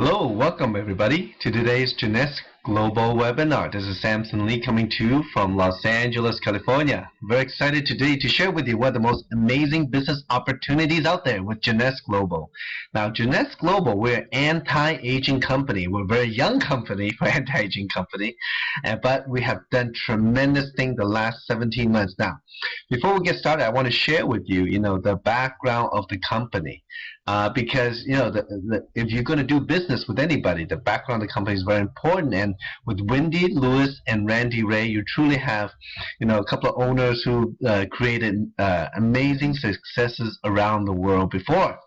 Hello, welcome everybody to today's Jeunesse Global webinar. This is Samson Lee coming to you from Los Angeles, California. Very excited today to share with you what are the most amazing business opportunities out there with Jeunesse Global. Now, Jeunesse Global, we're an anti-aging company. We're a very young company for anti-aging company, but we have done tremendous things the last 17 months now. Before we get started, I want to share with you, the background of the company. Because if you're going to do business with anybody, the background of the company is very important. And with Wendy, Lewis, and Randy Ray, you truly have, a couple of owners who created amazing successes around the world before.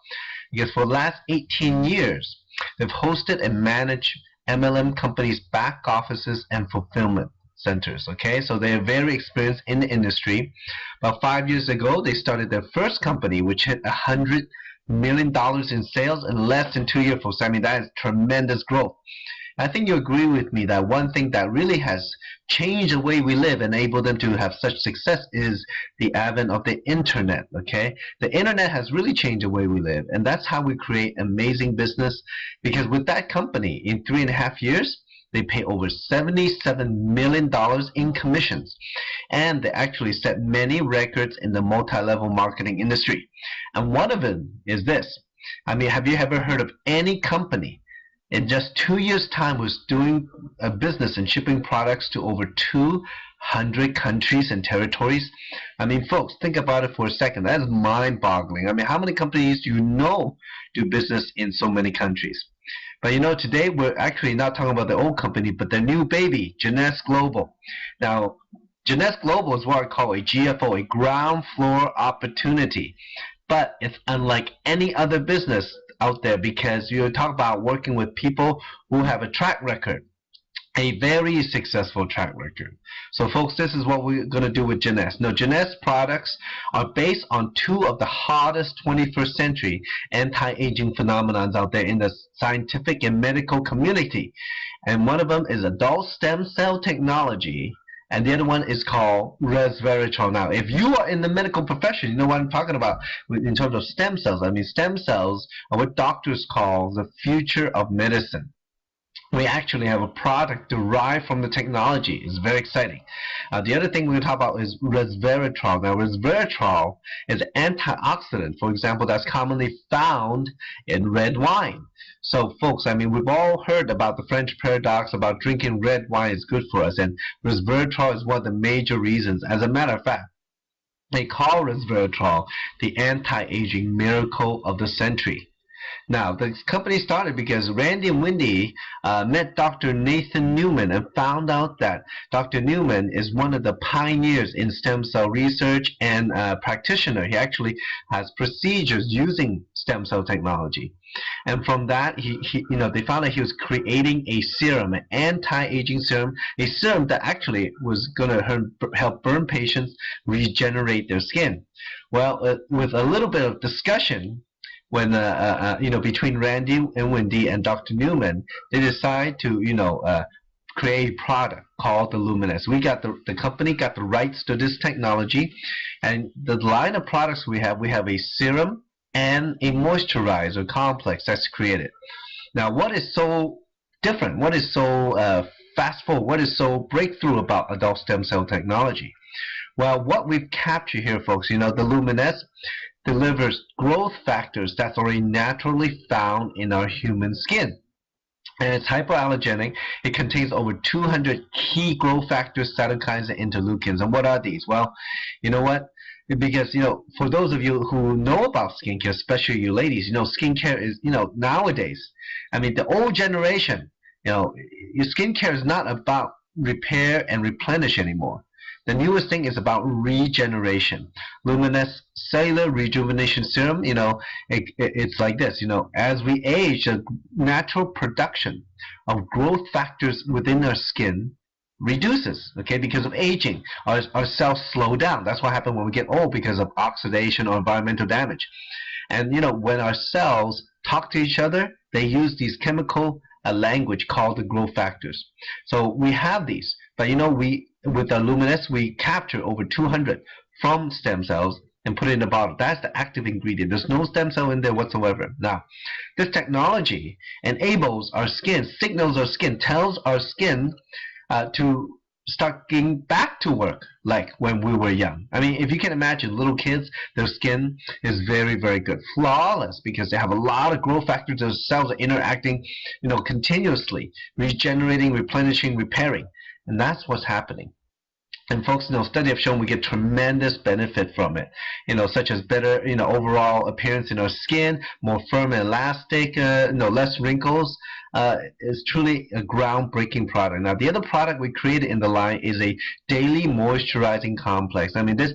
Because for the last 18 years, they've hosted and managed MLM companies' back offices and fulfillment centers. Okay, so they're very experienced in the industry. About 5 years ago, they started their first company, which hit $100 million in sales in less than 2 years. I mean, that is tremendous growth. I think you agree with me that one thing that really has changed the way we live and enabled them to have such success is the advent of the internet. Okay, the internet has really changed the way we live, and that's how we create amazing business. Because with that company, in 3.5 years, they pay over $77 million in commissions, and they actually set many records in the multi-level marketing industry. And one of them is this. I mean, have you ever heard of any company in just 2 years' time was doing a business and shipping products to over 200 countries and territories? I mean, folks, think about it for a second. That is mind-boggling. I mean, how many companies do you know do business in so many countries? But today we're actually not talking about the old company, but the new baby, Jeunesse Global. Now, Jeunesse Global is what I call a GFO, a ground floor opportunity. But it's unlike any other business out there, because you talk about working with people who have a track record, a very successful track record. So folks, this is what we're going to do with Jeunesse. Now, Jeunesse products are based on two of the hottest 21st century anti-aging phenomenons out there in the scientific and medical community. And one of them is adult stem cell technology, and the other one is called resveratrol. Now, if you are in the medical profession, you know what I'm talking about in terms of stem cells. I mean, stem cells are what doctors call the future of medicine. We actually have a product derived from the technology. It's very exciting. The other thing we're going to talk about is resveratrol. Now, resveratrol is an antioxidant, for example, that's commonly found in red wine. So, folks, I mean, we've all heard about the French paradox about drinking red wine is good for us, and resveratrol is one of the major reasons. As a matter of fact, they call resveratrol the anti-aging miracle of the century. Now, the company started because Randy and Wendy met Dr. Nathan Newman and found out that Dr. Newman is one of the pioneers in stem cell research and practitioner. He actually has procedures using stem cell technology. And from that, they found that he was creating a serum, an anti-aging serum, a serum that actually was going to help burn patients regenerate their skin. Well, with a little bit of discussion, when between Randy and Wendy and Dr. Newman, they decide to create a product called the Luminous. The company got the rights to this technology, and the line of products we have a serum and a moisturizer complex that's created. Now, what is so different? What is so fast forward? What is so breakthrough about adult stem cell technology? Well, what we've captured here, folks, the Luminous delivers growth factors that's already naturally found in our human skin. And it's hypoallergenic. It contains over 200 key growth factors, cytokines, and interleukins. And what are these? Well, you know what? Because, for those of you who know about skincare, especially you ladies, skincare is, nowadays, I mean, the old generation, your skincare is not about repair and replenish anymore. The newest thing is about regeneration. Luminous Cellular Rejuvenation Serum, it's like this, as we age, the natural production of growth factors within our skin reduces, okay, because of aging. Our cells slow down. That's what happens when we get old, because of oxidation or environmental damage. And, when our cells talk to each other, they use these chemical language called the growth factors. So we have these, but with the Luminous, we capture over 200 from stem cells, and put it in a bottle. That's the active ingredient. There's no stem cell in there whatsoever. Now, this technology enables our skin, signals our skin, tells our skin to start getting back to work like when we were young. I mean, if you can imagine little kids, their skin is very, very good, flawless, because they have a lot of growth factors. Their cells are interacting, continuously, regenerating, replenishing, repairing, and that's what's happening. And folks, study have shown we get tremendous benefit from it, such as better, overall appearance in our skin, more firm and elastic, less wrinkles. Is truly a groundbreaking product. Now, the other product we created in the line is a daily moisturizing complex. I mean, this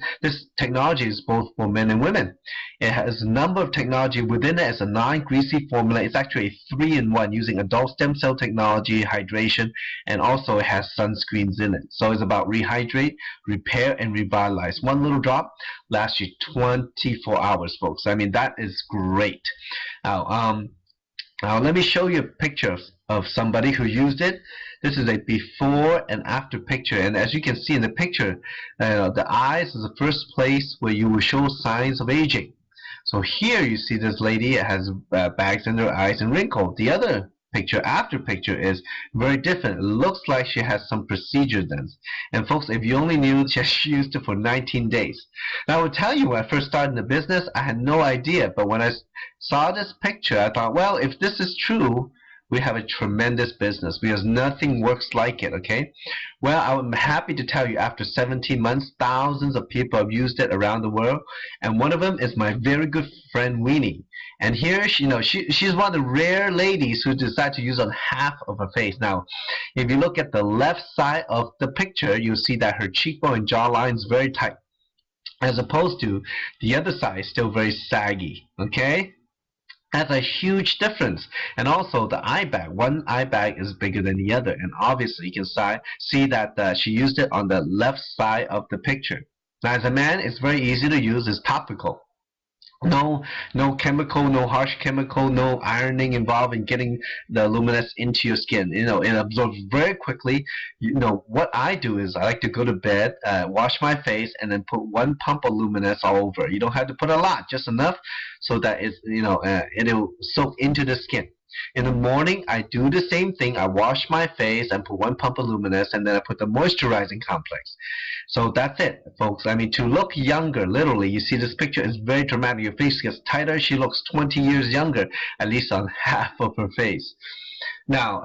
technology is both for men and women. It has a number of technology within it. It's a non-greasy formula. It's actually a 3-in-1 using adult stem cell technology, hydration, and also it has sunscreens in it. So it's about rehydrate, repair, and revitalize. One little drop lasts you 24 hours, folks. I mean, that is great. Now, let me show you a picture of somebody who used it. This is a before and after picture, and as you can see in the picture, the eyes is the first place where you will show signs of aging. So here you see this lady has bags under her eyes and wrinkles. The other picture, after picture, is very different. It looks like she has some procedure done. And folks, if you only knew, she used it for 19 days. Now, I will tell you, when I first started in the business, I had no idea. But when I saw this picture, I thought, well, if this is true, we have a tremendous business, because nothing works like it, okay? Well, I'm happy to tell you, after 17 months, thousands of people have used it around the world, and one of them is my very good friend Weenie. And here, she's one of the rare ladies who decide to use on half of her face. Now, if you look at the left side of the picture, you'll see that her cheekbone and jawline is very tight, as opposed to the other side, still very saggy, okay? That's a huge difference. And also the eye bag, one eye bag is bigger than the other, and obviously you can see that she used it on the left side of the picture. Now, as a man, it's very easy to use. It's topical. No chemical, no harsh chemical, no ironing involved in getting the luminous into your skin. It absorbs very quickly. What I do is I like to go to bed, wash my face, and then put 1 pump of luminous all over. You don't have to put a lot, just enough so that it'll soak into the skin. In the morning, I do the same thing. I wash my face and put 1 pump of luminous, and then I put the moisturizing complex. So that's it, folks. I mean, to look younger, literally, you see this picture is very dramatic. Your face gets tighter. She looks 20 years younger, at least on half of her face. Now,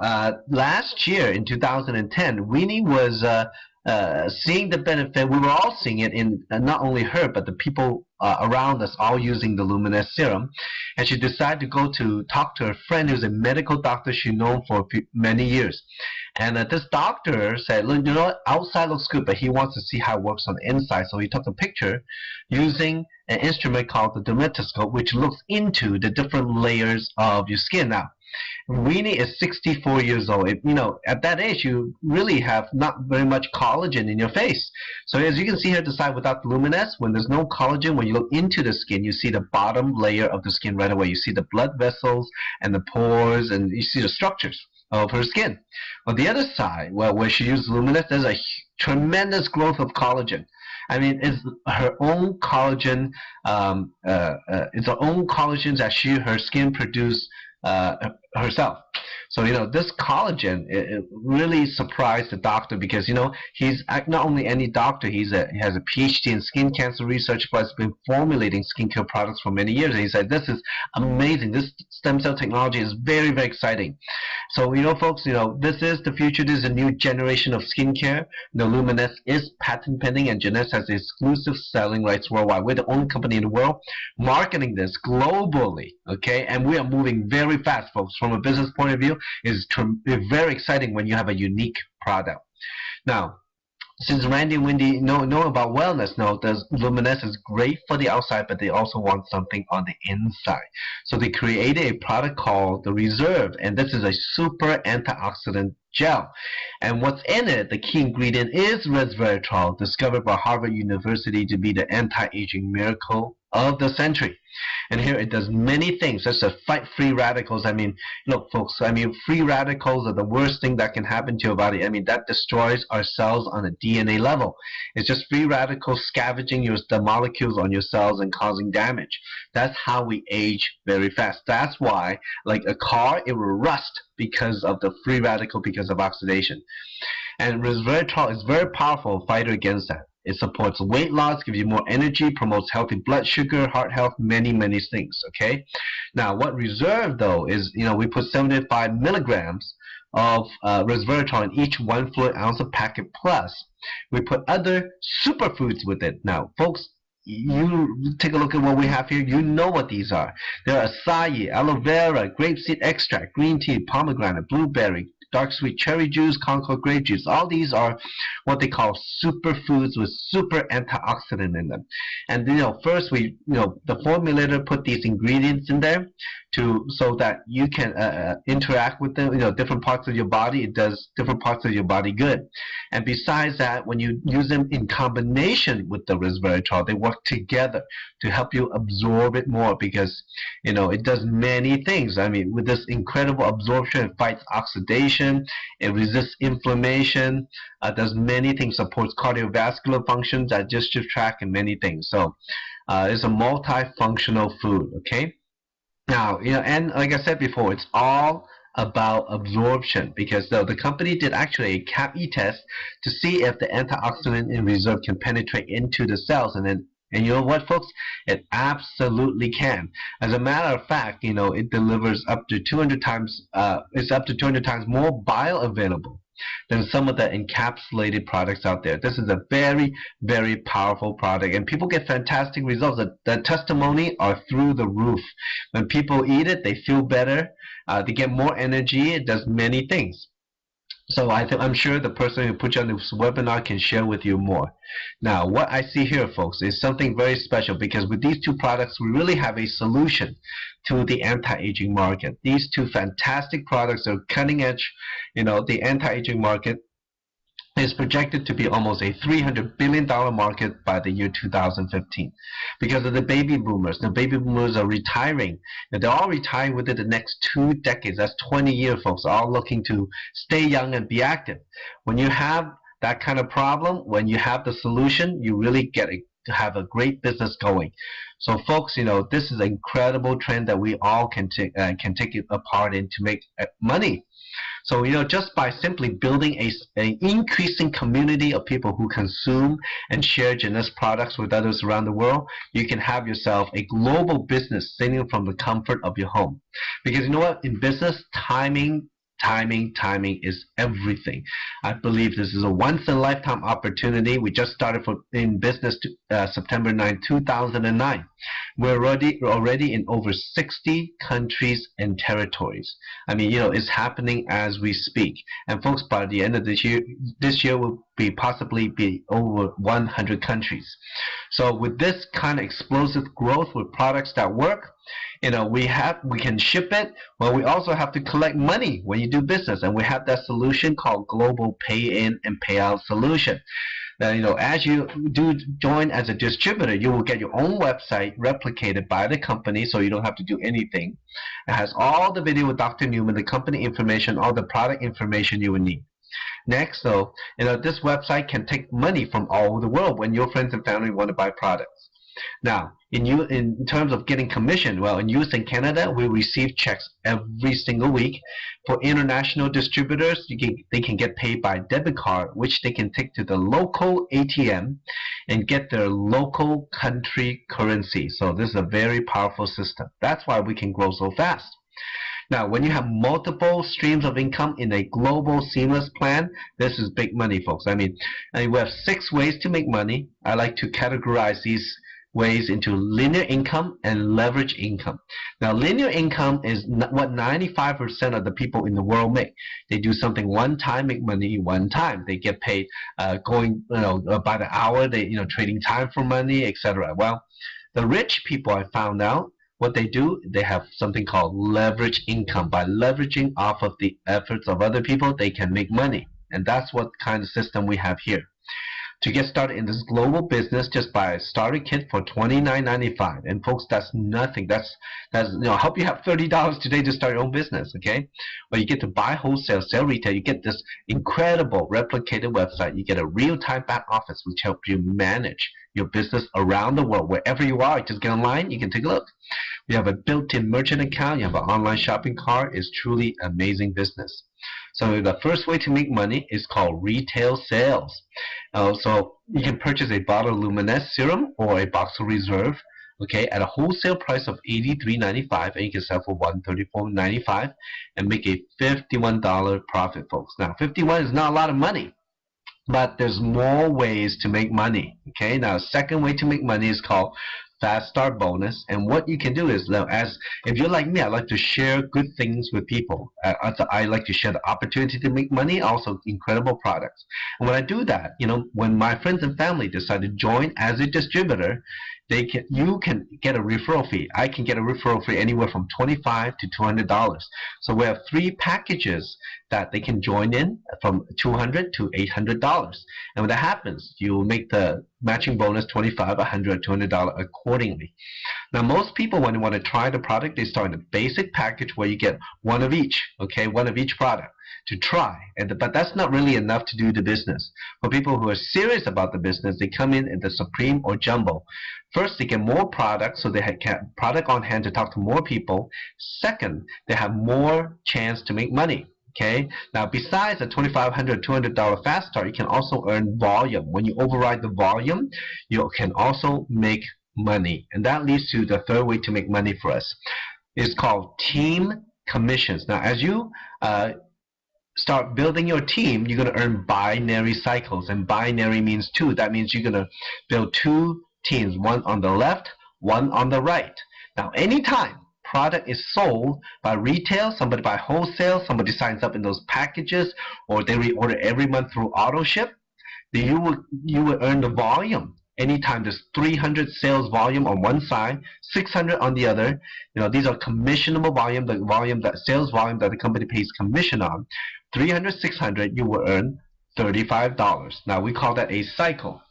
last year in 2010, Weenie was seeing the benefit. We were all seeing it in not only her, but the people around us, all using the luminous serum. And she decided to go to talk to her friend who's a medical doctor she's known for many years. And this doctor said, look, outside looks good, but he wants to see how it works on the inside. So he took a picture using an instrument called the dermatoscope, which looks into the different layers of your skin. Now, Weenie is 64 years old. At that age, you really have not very much collagen in your face. So as you can see here, the side without the luminous, when there's no collagen, when you look into the skin, you see the bottom layer of the skin right away. You see the blood vessels and the pores, and you see the structures of her skin. On the other side, where she used luminous, there's a tremendous growth of collagen. I mean, it's her own collagen. It's her own collagen that her skin produced herself. So this collagen, it really surprised the doctor, because he's not only any doctor, he has a PhD in skin cancer research, but has been formulating skincare products for many years. And he said, this is amazing. This stem cell technology is very, very exciting. So folks, this is the future. This is a new generation of skincare. Luminous is patent pending, and Jeunesse has exclusive selling rights worldwide. We're the only company in the world marketing this globally, okay? And we are moving very fast, folks. From a business point of view, it's very exciting when you have a unique product. Now, since Randy and Wendy know about wellness, the luminous is great for the outside, but they also want something on the inside. So they created a product called the Reserve, and this is a super antioxidant gel. And what's in it, the key ingredient is resveratrol, discovered by Harvard University to be the anti-aging miracle of the century. And here it does many things, such as fight free radicals. I mean, look, folks, I mean, free radicals are the worst thing that can happen to your body. I mean, that destroys our cells on a DNA level. It's just free radicals scavenging the molecules on your cells and causing damage. That's how we age very fast. That's why, like a car, it will rust because of the free radical, because of oxidation. And resveratrol is very powerful fighter against that. It supports weight loss, gives you more energy, promotes healthy blood sugar, heart health, many, many things, okay? Now, what reserve, though, is, we put 75 milligrams of resveratrol in each 1 fluid ounce of packet, plus we put other superfoods with it. Now, folks, you take a look at what we have here. You know what these are. They're acai, aloe vera, grapeseed extract, green tea, pomegranate, blueberry, dark sweet cherry juice, Concord grape juice. All these are what they call superfoods with super antioxidant in them. And first we, the formulator put these ingredients in there so that you can interact with them. Different parts of your body. It does different parts of your body good. And besides that, when you use them in combination with the resveratrol, they work together to help you absorb it more, because it does many things. I mean, with this incredible absorption, it fights oxidation, it resists inflammation, does many things, supports cardiovascular functions, digestive tract, and many things. So it's a multifunctional food, okay? Now, and like I said before, it's all about absorption, because the company did actually a CAP-E test to see if the antioxidant in reserve can penetrate into the cells, and you know what, folks? It absolutely can. As a matter of fact, it delivers up to 200 times. It's up to 200 times more bioavailable than some of the encapsulated products out there. This is a very, very powerful product, and people get fantastic results. The testimony are through the roof. When people eat it, they feel better. They get more energy. It does many things. So I'm sure the person who put you on this webinar can share with you more. Now, what I see here, folks, is something very special, because with these two products, we really have a solution to the anti-aging market. These two fantastic products are cutting edge. The anti-aging market is projected to be almost a $300 billion market by the year 2015 because of the baby boomers. The baby boomers are retiring, and they're all retiring within the next 2 decades. That's 20 years, folks, all looking to stay young and be active. When you have that kind of problem, when you have the solution, you really have a great business going. So, folks, this is an incredible trend that we all can take a part in to make money. So, just by simply building an increasing community of people who consume and share Jeunesse products with others around the world, you can have yourself a global business sitting from the comfort of your home. Because you know what? In business, timing is everything. I believe this is a once-in-a-lifetime opportunity. We just started in business September 9, 2009. We're already in over 60 countries and territories. I mean, it's happening as we speak. And folks, by the end of this year will possibly be over 100 countries. So with this kind of explosive growth with products that work, we can ship it, but we also have to collect money when you do business, and we have that solution called Global Pay-in and Payout Solution. Now, as you do join as a distributor, you will get your own website replicated by the company, so you don't have to do anything. It has all the video with Dr. Newman, the company information, all the product information you will need. Next, though, this website can take money from all over the world when your friends and family want to buy products. Now, in terms of getting commission, well, in US and Canada, we receive checks every single week. For international distributors, they can get paid by debit card, which they can take to the local ATM and get their local country currency. So this is a very powerful system. That's why we can grow so fast. Now, when you have multiple streams of income in a global seamless plan, this is big money, folks. I mean, we have 6 ways to make money. I like to categorize these ways into linear income and leverage income. Now, linear income is what 95% of the people in the world make. They do something one time, make money one time. They get paid going, by the hour. They, trading time for money, etc. Well, the rich people, I found out, what they do, they have something called leverage income. By leveraging off of the efforts of other people, they can make money. And that's what kind of system we have here. to get started in this global business, just buy a starter kit for $29.95. And folks, that's nothing. That's help you have $30 today to start your own business. Okay, but you get to buy wholesale, sell retail. You get this incredible replicated website. You get a real-time back office which helps you manage your business around the world, wherever you are. Just get online. You can take a look. You have a built-in merchant account. You have an online shopping cart. It's truly amazing business. So the first way to make money is called retail sales. So you can purchase a bottle of Luminous serum or a box of Reserve, okay, at a wholesale price of $83.95, and you can sell for $134.95 and make a $51 profit, folks. Now, 51 is not a lot of money, but there's more ways to make money. Okay, now second way to make money is called Fast Start Bonus. And what you can do is, if you're like me, I like to share good things with people. I like to share the opportunity to make money, also incredible products. And when I do that, when my friends and family decide to join as a distributor, you can get a referral fee. I can get a referral fee anywhere from $25 to $200. So we have 3 packages that they can join in, from $200 to $800. And when that happens, you make the matching bonus $25, $100, $200 accordingly. Now, most people, when they want to try the product, they start in a basic package where you get one of each, okay, one of each product to try. But that's not really enough to do the business. For people who are serious about the business, they come in the Supreme or Jumbo. First, they get more products, so they have product on hand to talk to more people. Second, they have more chance to make money. Okay. Now, besides a $2,500, $200 fast start, you can also earn volume. When you override the volume, you can also make money, and that leads to the third way to make money for us. It's called team commissions. Now, as you start building your team, you're going to earn binary cycles, and binary means 2. That means you're going to build 2 teams, one on the left, one on the right. Now, anytime product is sold by retail, somebody by wholesale, somebody signs up in those packages, or they reorder every month through auto ship, then you will earn the volume. Anytime there's 300 sales volume on one side, 600 on the other, these are commissionable volume, sales volume that the company pays commission on. 300, 600, you will earn $35. Now, we call that a cycle.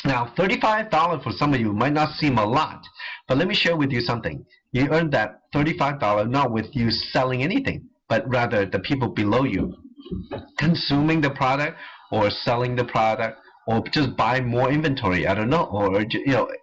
Now, $35 for some of you might not seem a lot, but let me share with you something. You earn that $35 not with you selling anything, but rather the people below you consuming the product, or selling the product, or just buy more inventory. I don't know, or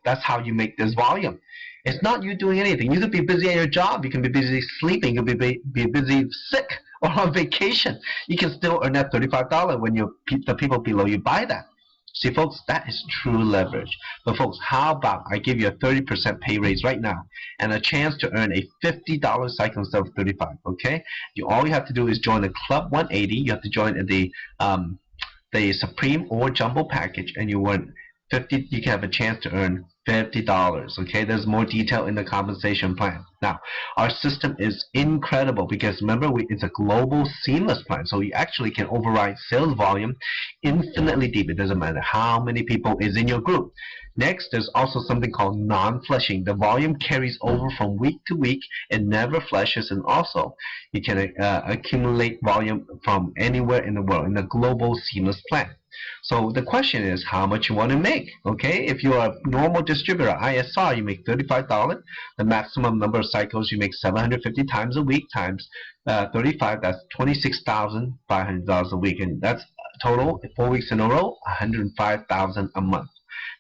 that's how you make this volume. It's not you doing anything. You could be busy at your job. You can be busy sleeping. You can be busy sick or on vacation. You can still earn that $35 when the people below you buy that. See, folks, that is true leverage. But folks, how about I give you a 30% pay raise right now and a chance to earn a $50 cycle instead of $35, okay? All you have to do is join the Club 180. You have to join the Supreme or Jumbo package, and you earn $50. You can have a chance to earn $50, okay? There's more detail in the compensation plan. Now, our system is incredible because remember, it's a global seamless plan, so you actually can override sales volume infinitely deep. It doesn't matter how many people is in your group. Next, there's also something called non-flushing. The volume carries over from week to week and never flushes, and also you can accumulate volume from anywhere in the world in a global seamless plan. So the question is how much you want to make, okay? If you're a normal distributor, ISR, you make $35. The maximum number of cycles you make 750 times a week times 35, that's $26,500 a week, and that's total 4 weeks in a row, $105,000 a month.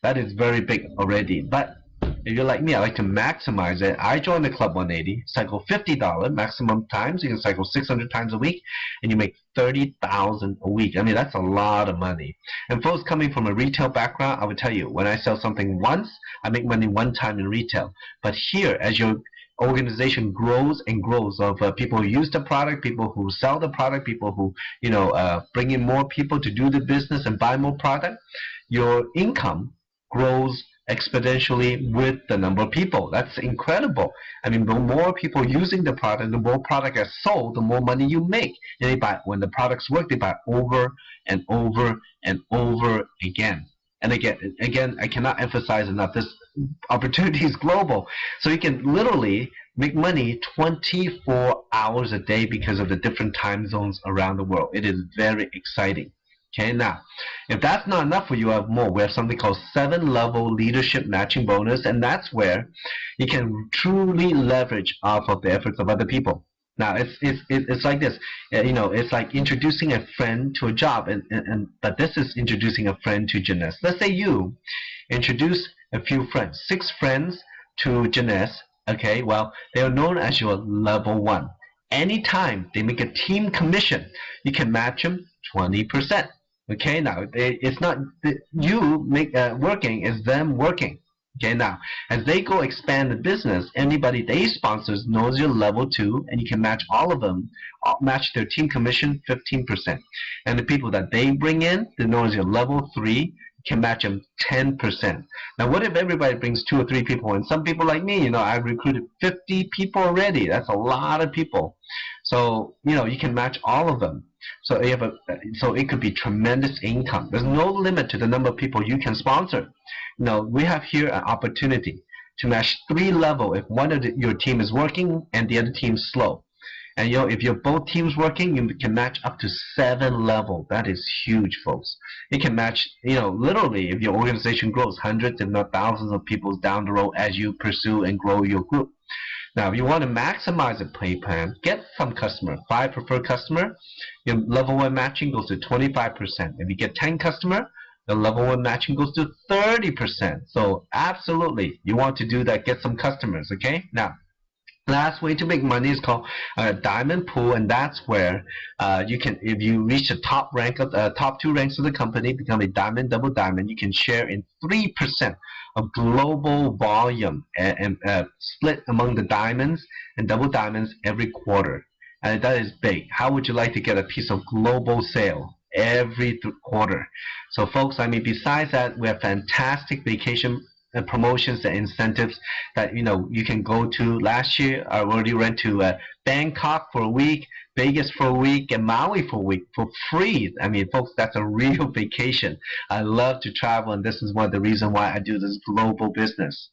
That is very big already. But if you're like me, I like to maximize it. I joined the Club 180, cycle $50 maximum times. You can cycle 600 times a week, and you make $30,000 a week. I mean, that's a lot of money. And folks coming from a retail background, I would tell you, when I sell something once, I make money one time in retail. But here, as your organization grows and grows of people who use the product, people who sell the product, people who bring in more people to do the business and buy more product, your income grows exponentially with the number of people. That's incredible. I mean, the more people using the product, the more product gets sold, the more money you make. And they buy, when the products work, they buy over and over and over again. And again, I cannot emphasize enough, this opportunity is global. So you can literally make money 24 hours a day because of the different time zones around the world. It is very exciting. Okay, now, if that's not enough for you, I have more. We have something called 7-level leadership matching bonus, and that's where you can truly leverage off of the efforts of other people. Now, it's like this. It's like introducing a friend to a job, but this is introducing a friend to Jeunesse. Let's say you introduce a few friends, 6 friends to Jeunesse. Okay, well, they are known as your level 1. Anytime they make a team commission, you can match them 20%. Okay, now it's not you make working, it's them working. Okay, now as they go expand the business, anybody they sponsors knows you're level 2, and you can match all of them, match their team commission 15%. And the people that they bring in, they know as your level 3, can match them 10%. Now, what if everybody brings 2 or 3 people? And some people like me, I've recruited 50 people already. That's a lot of people. So, you can match all of them. So so it could be tremendous income. There's no limit to the number of people you can sponsor. We have here an opportunity to match 3 level if one of your team is working and the other team is slow. And if you're both teams working, you can match up to 7 level. That is huge, folks. It can match, literally, if your organization grows, hundreds if not thousands of people down the road as you pursue and grow your group. Now, if you want to maximize a pay plan, get some customer. 5 preferred customer, your level 1 matching goes to 25%. If you get 10 customer, the level 1 matching goes to 30%. So absolutely, you want to do that, get some customers, okay? Now, last way to make money is called diamond pool, and that's where you can, if you reach the top 2 ranks of the company, become a diamond, double diamond, you can share in 3% of global volume and split among the diamonds and double diamonds every quarter. And that is big. How would you like to get a piece of global sale every quarter? So folks, besides that, we have fantastic vacation promotions and incentives that you can go to. Last year I already went to Bangkok for a week, Vegas for a week, and Maui for a week for free. Folks, that's a real vacation. I love to travel, and this is one of the reasons why I do this global business.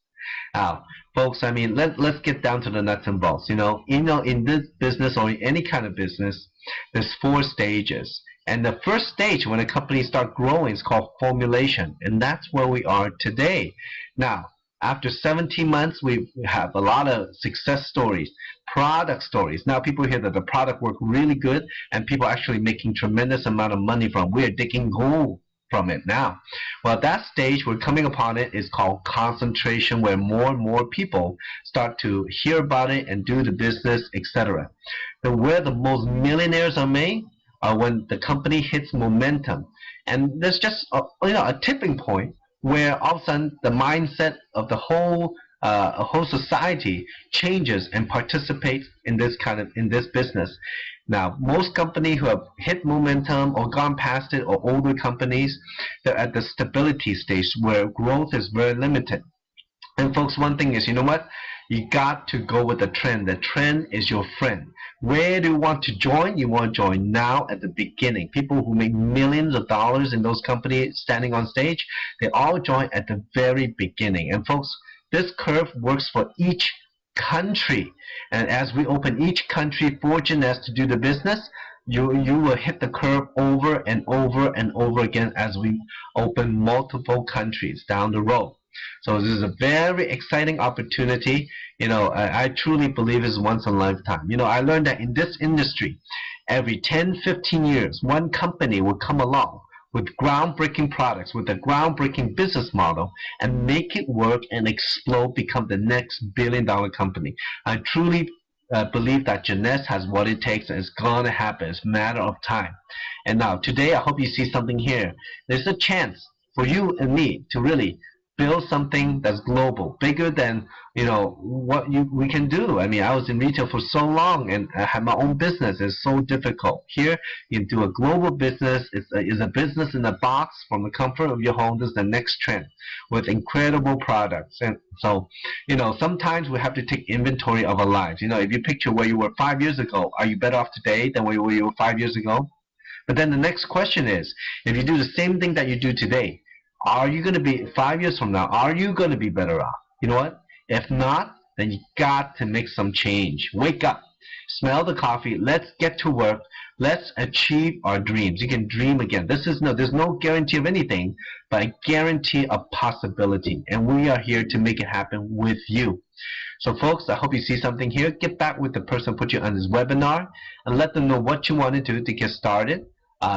Folks, let's get down to the nuts and bolts. In this business or in any kind of business, there's 4 stages. And the first stage when a company starts growing is called formulation, and that's where we are today. Now, after 17 months, we have a lot of success stories, product stories. Now people hear that the product worked really good, and people are actually making tremendous amount of money from it. We're digging gold from it now. Well, that stage we're coming upon it is called concentration, where more and more people start to hear about it and do the business, etc. Where the most millionaires are made when the company hits momentum, and there's just a tipping point where all of a sudden the mindset of the whole society changes and participates in this business. Now, most companies who have hit momentum or gone past it, or older companies, they're at the stability stage where growth is very limited. And folks, one thing is, you got to go with the trend. The trend is your friend. Where do you want to join? You want to join now at the beginning. People who make millions of dollars in those companies standing on stage, they all join at the very beginning. And folks, this curve works for each country. And as we open each country for Jeunesse to do the business, you will hit the curve over and over and over again as we open multiple countries down the road. So this is a very exciting opportunity. I truly believe it's once in a lifetime. I learned that in this industry, every 10, 15 years, one company will come along with groundbreaking products, with a groundbreaking business model, and make it work and explode, become the next billion-dollar company. I truly believe that Jeunesse has what it takes, and it's going to happen. It's a matter of time. And now, today, I hope you see something here. There's a chance for you and me to really build something that's global, bigger than what we can do. I was in retail for so long, and I had my own business. It's so difficult. Here, you do a global business. It's a business in a box from the comfort of your home. This is the next trend with incredible products. And so, sometimes we have to take inventory of our lives. If you picture where you were 5 years ago, are you better off today than where you were 5 years ago? But then the next question is, if you do the same thing that you do today, are you going to be 5 years from now? Are you going to be better off? You know what? If not, then you got to make some change. Wake up. Smell the coffee. Let's get to work. Let's achieve our dreams. You can dream again. There's no guarantee of anything, but I guarantee a possibility. And we are here to make it happen with you. So folks, I hope you see something here. Get back with the person who put you on this webinar and let them know what you want to do to get started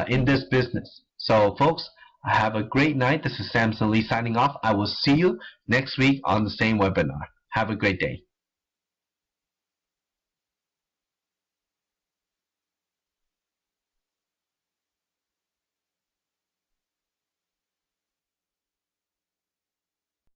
in this business. So folks, have a great night. This is Samson Lee signing off. I will see you next week on the same webinar. Have a great day.